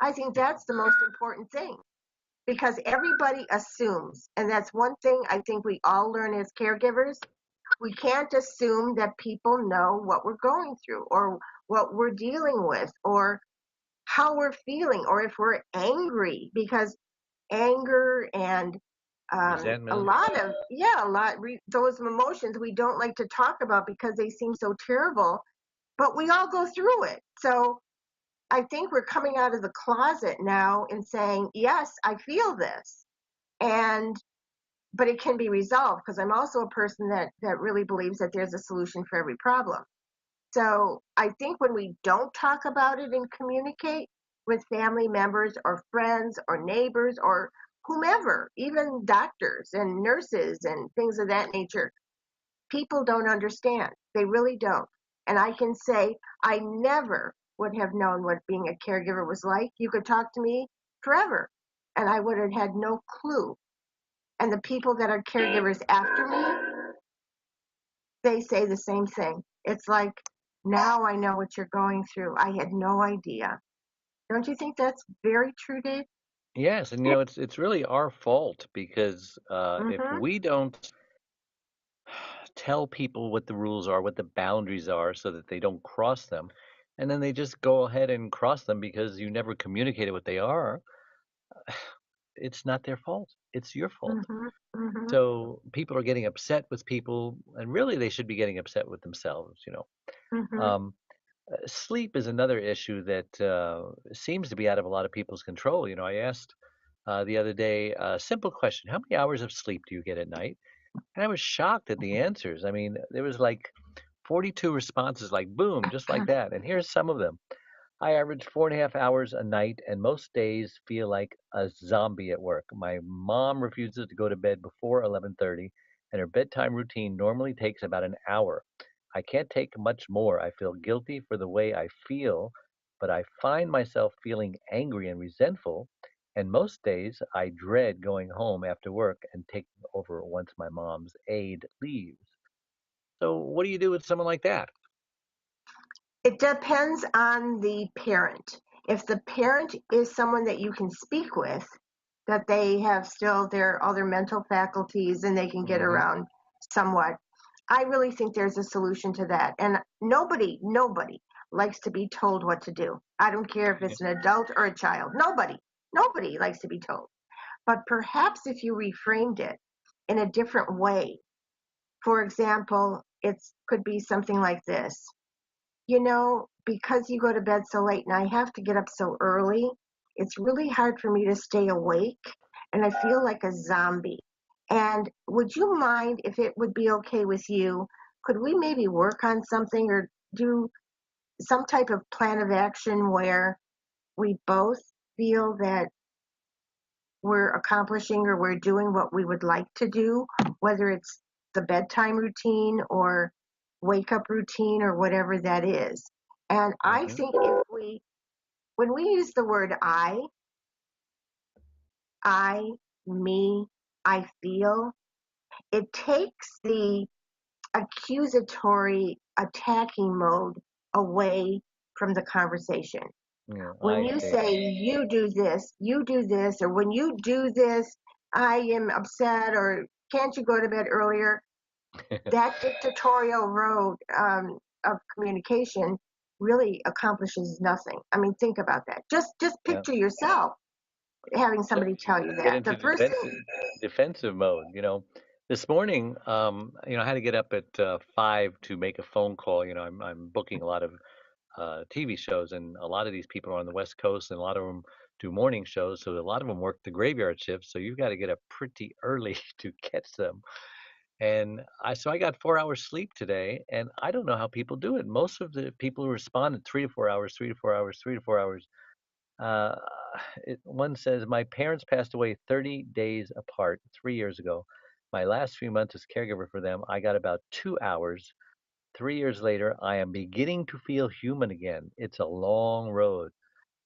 I think that's the most important thing because everybody assumes. And that's one thing I think we all learn as caregivers. We can't assume that people know what we're going through or what we're dealing with or how we're feeling or if we're angry, because anger and Resentment. those emotions we don't like to talk about because they seem so terrible, but we all go through it. So I think we're coming out of the closet now and saying, yes, I feel this, but it can be resolved because I'm also a person that really believes that there's a solution for every problem. So I think when we don't talk about it and communicate with family members or friends or neighbors or whomever, even doctors and nurses and things of that nature, people don't understand. They really don't. And I can say I never would have known what being a caregiver was like. You could talk to me forever and I would have had no clue. And the people that are caregivers after me, they say the same thing. It's like, now I know what you're going through. I had no idea. Don't you think that's very true, Dave? Yes, and it's really our fault because if Mm-hmm. we don't tell people what the rules are, what the boundaries are, so that they don't cross them, and then they just go ahead and cross them because you never communicated what they are, it's not their fault. It's your fault. Mm-hmm. Mm-hmm. So people are getting upset with people, and really they should be getting upset with themselves. Mm-hmm. Um, Sleep is another issue that seems to be out of a lot of people's control. I asked the other day a simple question: how many hours of sleep do you get at night? And I was shocked at the answers. I mean, there was like 42 responses, like boom, just like that. And here's some of them. I average 4.5 hours a night, and most days feel like a zombie at work. My mom refuses to go to bed before 11:30, and her bedtime routine normally takes about an hour. I can't take much more. I feel guilty for the way I feel, but I find myself feeling angry and resentful. And most days, I dread going home after work and taking over once my mom's aide leaves. So, what do you do with someone like that? It depends on the parent. If the parent is someone that you can speak with, that they have still all their mental faculties and they can get around somewhat, I really think there's a solution to that. And nobody likes to be told what to do. I don't care if it's an adult or a child. Nobody likes to be told. But perhaps if you reframed it in a different way, for example, it could be something like this. You know, because you go to bed so late and I have to get up so early, it's really hard for me to stay awake and I feel like a zombie. And would you mind, if it would be okay with you, could we maybe work on something or do some type of plan of action where we both feel that we're accomplishing or we're doing what we would like to do, whether it's the bedtime routine or wake up routine or whatever that is. And I think when we use the word I, me, I feel, it takes the accusatory attacking mode away from the conversation. When you say you do this, or when you do this, I am upset, or can't you go to bed earlier? That dictatorial road of communication really accomplishes nothing. I mean, think about that. Just picture yourself having somebody tell you that. Get into defensive mode. This morning, I had to get up at 5 to make a phone call. I'm booking a lot of TV shows, and a lot of these people are on the West Coast, and a lot of them do morning shows. So a lot of them work the graveyard shift. So you've got to get up pretty early to catch them. And I got 4 hours sleep today, and I don't know how people do it. Most of the people who responded 3 to 4 hours, 3 to 4 hours, 3 to 4 hours. Uh, One says, my parents passed away 30 days apart 3 years ago. My last few months as caregiver for them, I got about 2 hours. 3 years later, I am beginning to feel human again. It's a long road.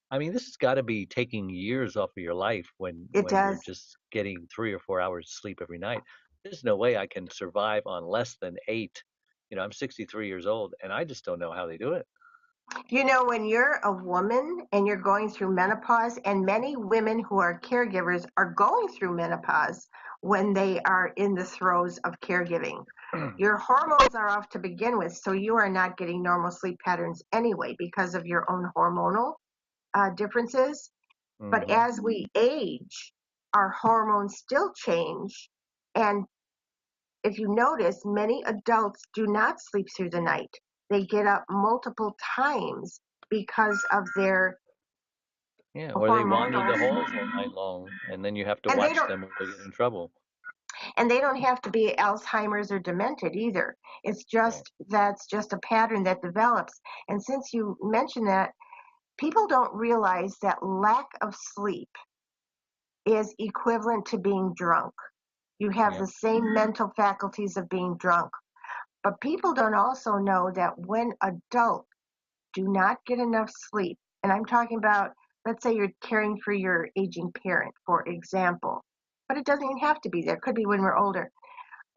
I mean, this has got to be taking years off of your life when you're just getting 3 or 4 hours sleep every night. There's no way I can survive on less than 8. I'm 63 years old, and I just don't know how they do it. You know, when you're a woman and you're going through menopause, and many women who are caregivers are going through menopause when they are in the throes of caregiving. Your hormones are off to begin with, so you are not getting normal sleep patterns anyway because of your own hormonal differences. But as we age, our hormones still change. And if you notice, many adults do not sleep through the night. They get up multiple times because of their or they wander the halls all night long, and then you have to watch them or they get in trouble. And they don't have to be Alzheimer's or demented either. It's just that's just a pattern that develops. And since you mentioned that, people don't realize that lack of sleep is equivalent to being drunk. You have the same mental faculties of being drunk. But people don't also know that when adults do not get enough sleep, and I'm talking about, let's say you're caring for your aging parent, for example, but it doesn't even have to be there. It could be when we're older.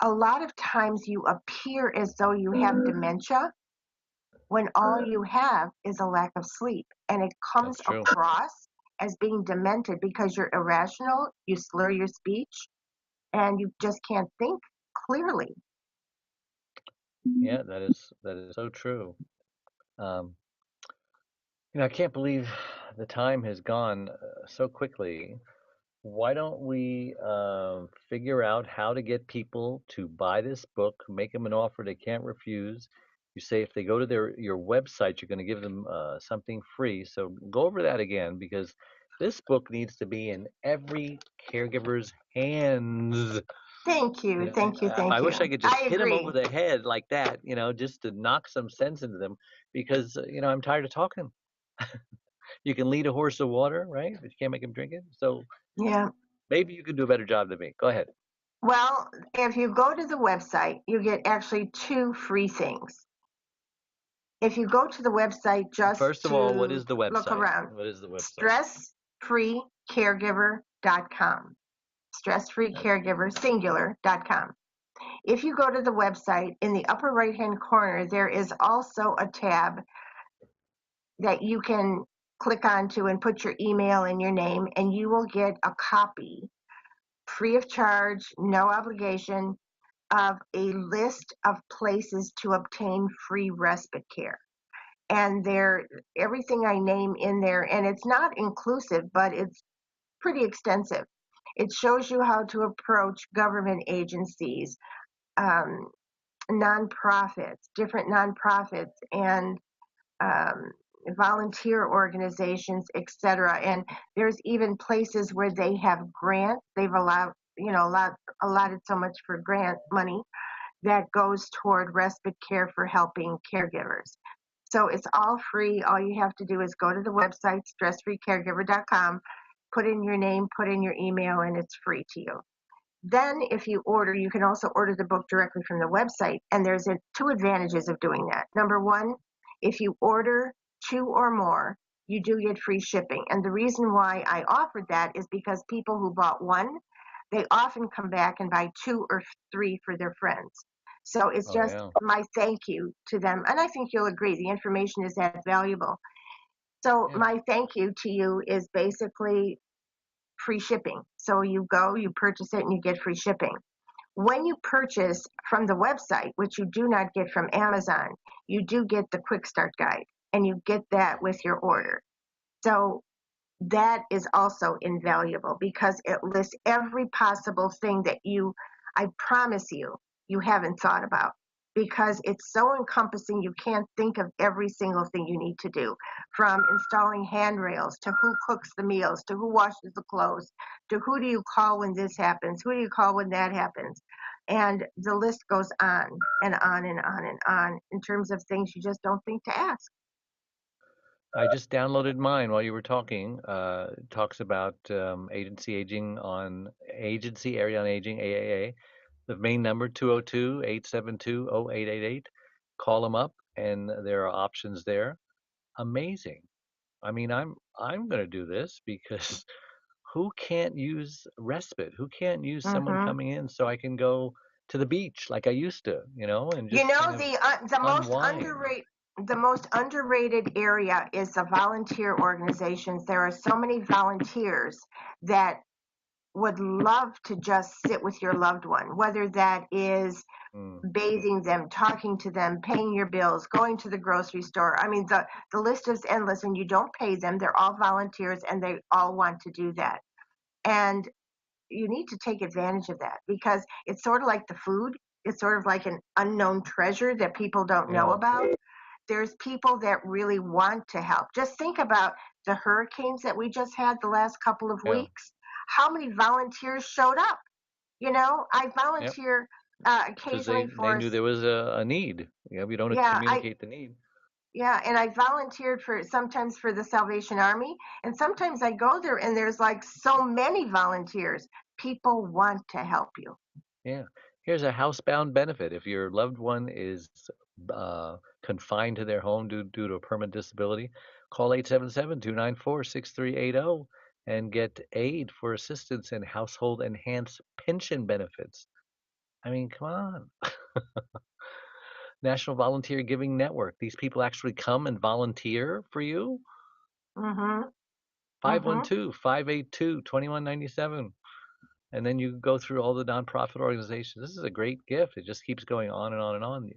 A lot of times you appear as though you have dementia when all you have is a lack of sleep. And it comes across as being demented because you're irrational, you slur your speech, and you just can't think clearly. Yeah, that is so true. I can't believe the time has gone so quickly. Why don't we figure out how to get people to buy this book, make them an offer they can't refuse. You say if they go to your website, you're going to give them something free. So go over that again, because this book needs to be in every caregiver's hands. Thank you. I wish I could just hit them over the head like that, just to knock some sense into them, because, I'm tired of talking. You can lead a horse to water, right? But you can't make him drink it. So maybe you can do a better job than me. Go ahead. Well, if you go to the website, you get actually 2 free things. If you go to the website, just first of all, what is the website? Look around. What is the website? StressFreeCaregiver.com. StressFreeCaregiver, singular.com. If you go to the website, in the upper right-hand corner, there is also a tab that you can click onto and put your email and your name, and you will get a copy free of charge, no obligation, of a list of places to obtain free respite care. And everything I name in there, and it's not inclusive, but it's pretty extensive. It shows you how to approach government agencies, nonprofits, different nonprofits, and um, volunteer organizations, etc. And there's even places where they have grants. They've allotted so much for grant money that goes toward respite care for helping caregivers. So it's all free. All you have to do is go to the website, stressfreecaregiver.com, put in your name, put in your email, and it's free to you. Then if you order, you can also order the book directly from the website. And there's two advantages of doing that. Number one, if you order 2 or more, you do get free shipping. And the reason why I offered that is because people who bought 1, they often come back and buy 2 or 3 for their friends. So it's Oh, just yeah. my thank you to them. And I think you'll agree, the information is that valuable. So Yeah. my thank you to you is basically free shipping. So you go, you purchase it, and you get free shipping. When you purchase from the website, which you do not get from Amazon, you do get the quick start guide, and you get that with your order. So that is also invaluable because it lists every possible thing that I promise you haven't thought about, because it's so encompassing you can't think of every single thing you need to do, from installing handrails to who cooks the meals to who washes the clothes to who do you call when this happens, who do you call when that happens. And the list goes on and on and on and on in terms of things you just don't think to ask. I just downloaded mine while you were talking. It talks about agency area on aging, AAA. The main number 202-872-0888. Call them up, and there are options there. Amazing. I mean, I'm going to do this because who can't use respite? Who can't use someone Mm-hmm. coming in so I can go to the beach like I used to, and You just know, kind of unwind. the most underrated area is the volunteer organizations. There are so many volunteers that would love to just sit with your loved one, whether that is Mm, bathing them, talking to them, paying your bills, going to the grocery store. I mean, the list is endless, and you don't pay them. They're all volunteers, and they all want to do that. And you need to take advantage of that, because it's sort of like the food. It's sort of like an unknown treasure that people don't know yeah, about. There's people that really want to help. Just think about the hurricanes that we just had the last couple of yeah, weeks. How many volunteers showed up? I yep. volunteer Because occasionally they for, knew there was a need. We don't yeah, communicate the need. and I volunteered sometimes for the Salvation Army, and sometimes I go there and there's like so many volunteers. People want to help you. Yeah. Here's a housebound benefit. If your loved one is confined to their home due to a permanent disability, call 877-294-6380 and get aid for assistance in household enhanced pension benefits. I mean, come on. National Volunteer Giving Network. These people actually come and volunteer for you. Mhm. Mhm. 512-582-2197. And then you go through all the nonprofit organizations. This is a great gift. It just keeps going on and on and on.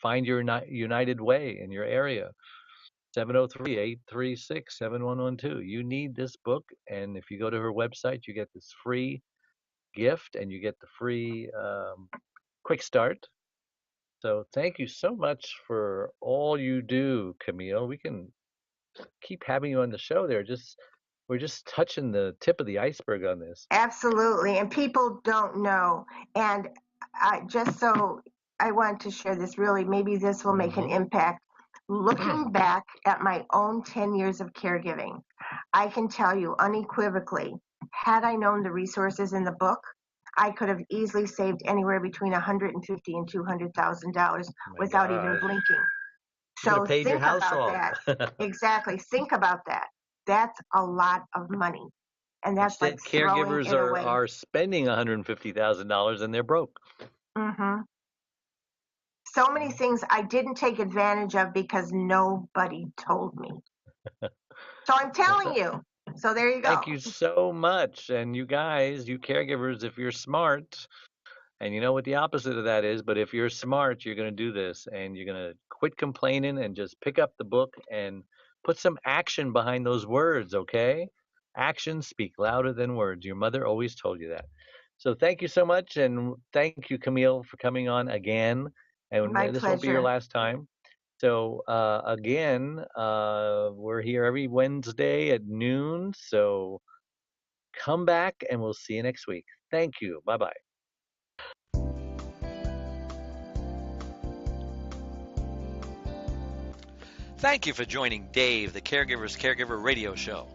Find your United Way in your area. 703-836-7112. You need this book, and if you go to her website, you get this free gift, and you get the free quick start. So thank you so much for all you do, Camille. We can keep having you on the show. We're just touching the tip of the iceberg on this. Absolutely. And people don't know. And I want to share this, really, maybe this will make an Mm-hmm. impact. Looking back at my own 10 years of caregiving, I can tell you unequivocally, had I known the resources in the book, I could have easily saved anywhere between $150,000 and $200,000 Oh my without even gosh. blinking. You could have So paid your think house about off. that. Exactly. Think about that. That's a lot of money. And that's like Instead, throwing caregivers it away. are spending $150,000 and they're broke. Hmm. So many Mhm. things I didn't take advantage of because nobody told me. So I'm telling you. So there you go. Thank you so much. And you guys, you caregivers, if you're smart, and you know what the opposite of that is, but if you're smart, you're going to do this and you're going to quit complaining and just pick up the book and put some action behind those words, okay? Actions speak louder than words. Your mother always told you that. So thank you so much. And thank you, Camille, for coming on again. And My this won't be your pleasure. last time. So again, we're here every Wednesday at noon. So come back and we'll see you next week. Thank you. Bye-bye. Thank you for joining Dave, the Caregiver's Caregiver Radio Show.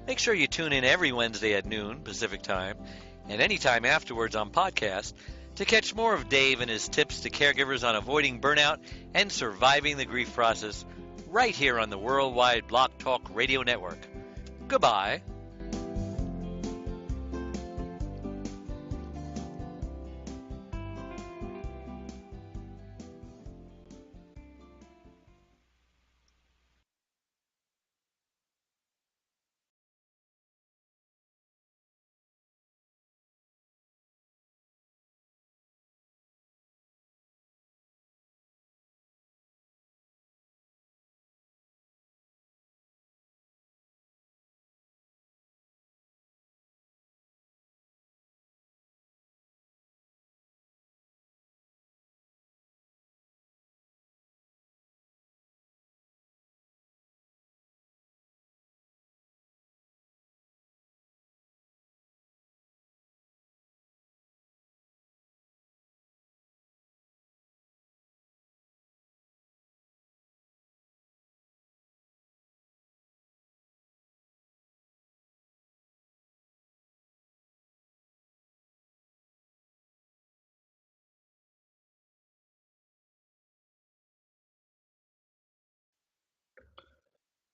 Make sure you tune in every Wednesday at noon Pacific Time and anytime afterwards on podcast to catch more of Dave and his tips to caregivers on avoiding burnout and surviving the grief process right here on the Worldwide Block Talk Radio Network. Goodbye.